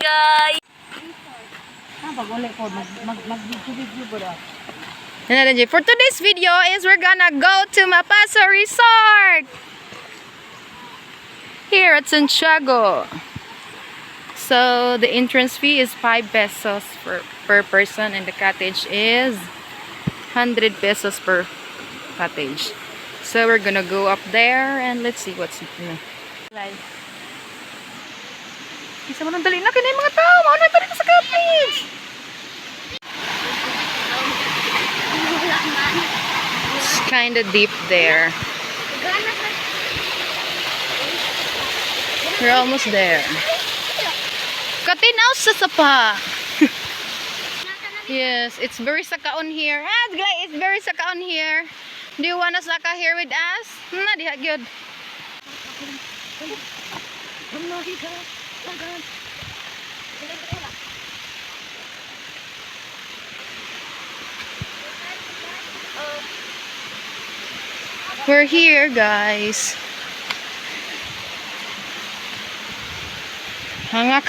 guys. For today's video is we're gonna go to Mapasa Resort here at Santiago. So the entrance fee is 5 pesos per person, and the cottage is 100 pesos per cottage. So we're gonna go up there and let's see what's live. Isa mo nang dali na kini mga tao, mao na dali sa cottage. It's kind of deep there. We're almost there. Katinaw sa sapa. Yes, it's very sakaon here. It's very sakaon here. Do you wanna saka here with us? Na diha gyud. We're here, guys. Hangak.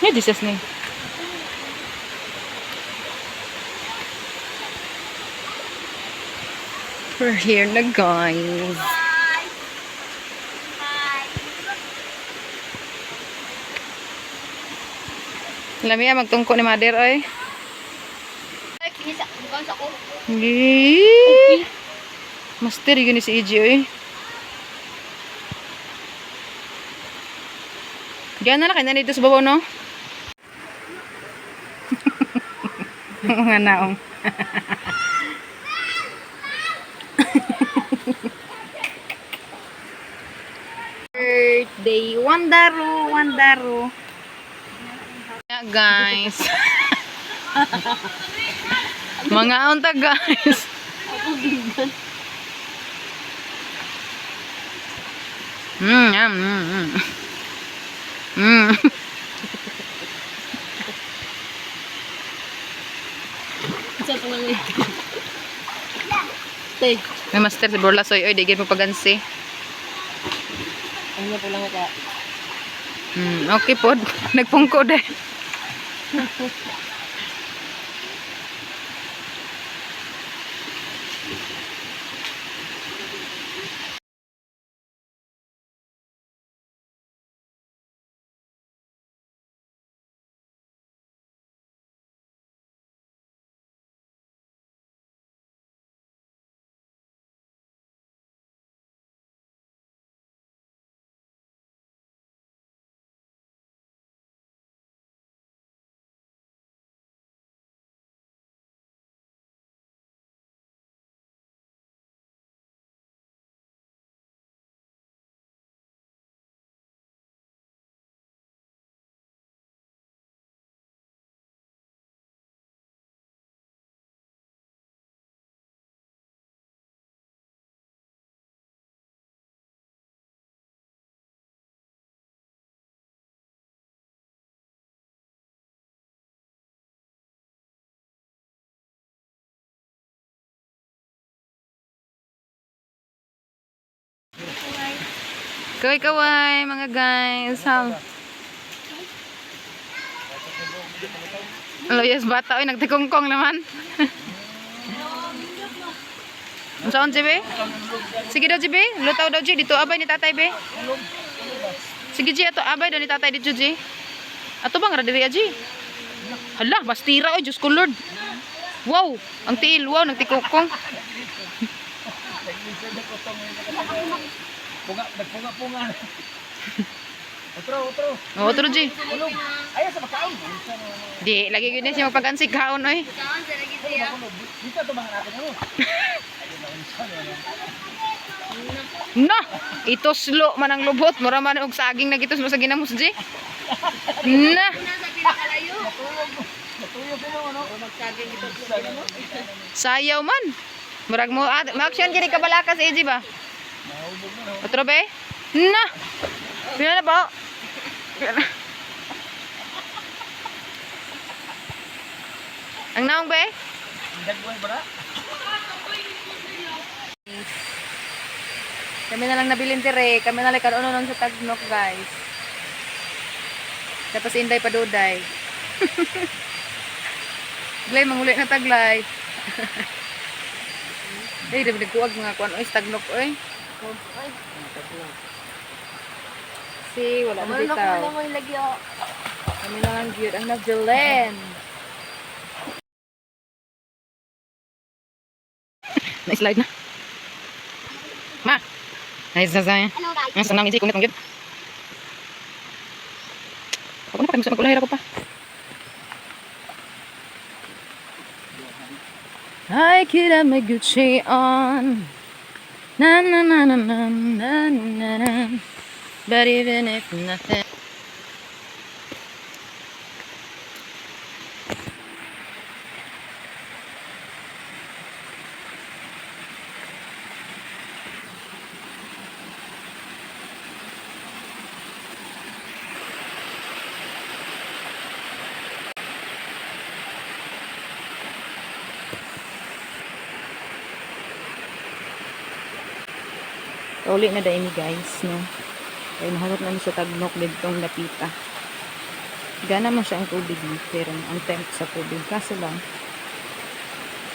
Yeah, this is me. We're here na, guys. Lami magtungko ni Mother, oy. Master yun ni si EJ, oy. Diyan na kayo na dito sa babaw, no? Mga naong. Birthday Wandaro. Yeah, guys. Mga unta, guys. May master si Borla Soy. Oy, digin mo pagansi. Ano po lang ito? Okay po. Nagpungko deh. Kaway, mga guys. Yes, bata. Oy, nagtikongkong naman. Saan, Jibe? Sige daw, Jibe. Lutaw daw, Jibe. Dito abay ni tatay, be. Sige, Jibe. Ato abay daw ni tatay dito, Jibe. Ato bang radiri, Jibe? Hala, bastira. Oy, Diyos ko, Lord. Wow, ang tiil. Wow, nagtikongkong. Nagpunga-punga. Otro. Oh, otro, G. Ayaw sa makaon. Di, lagi yun siya magpag-ansig kaon, oy. Dito ito mga natin mo. Na, itoslo man ang lubot. Mura man og saging na gitos mo sa ginamos, G. Na. Sayaw man. Murag mo, ma-action kini kabalakas, EJ ba? Otro be? Na! Pila na po? Pila na. Ang naong be? Dagwan ba na? Kami na lang nabilin tire. Kami na lang karoon sa Tagnok, guys. Tapos inday pa duday. Glay, manguli na taglay. Eh, dapat nagkuwag mga kuwan. Oy, Tagnok, oy. Si, wala na bitaw. Kami na lang gyud ang nagdilen. Na-slide na. Ma! Ay, sasaya. Ang sanang isi, kumit ang gyud. Ako na pa, gusto magulahira ko pa. I could have my Gucci on. Na na na na na na na na. But even if nothing. Uli na dahil guys, no? Kaya naharap na sa Tagnok ditong napita. Gana man siya ang tubig ni, pero ang temp sa tubig. Kaso lang,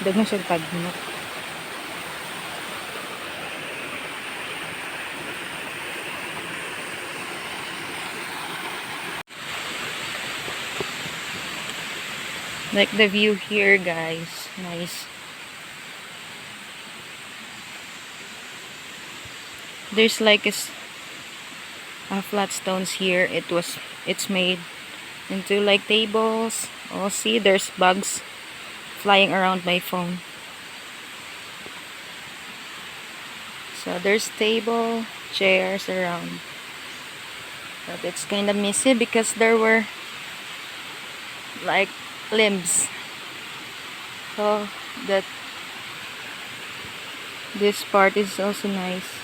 daghan siya Tagnok. Like the view here, guys. Nice. There's like a flat stones here. It's made into like tables. Oh, see, there's bugs flying around my phone. So there's table, chairs around. But it's kind of messy because there were like limbs. So that this part is also nice.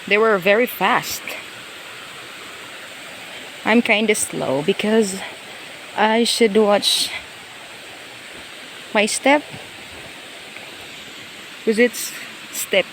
They were very fast. I'm kind of slow because I should watch my step, because it's step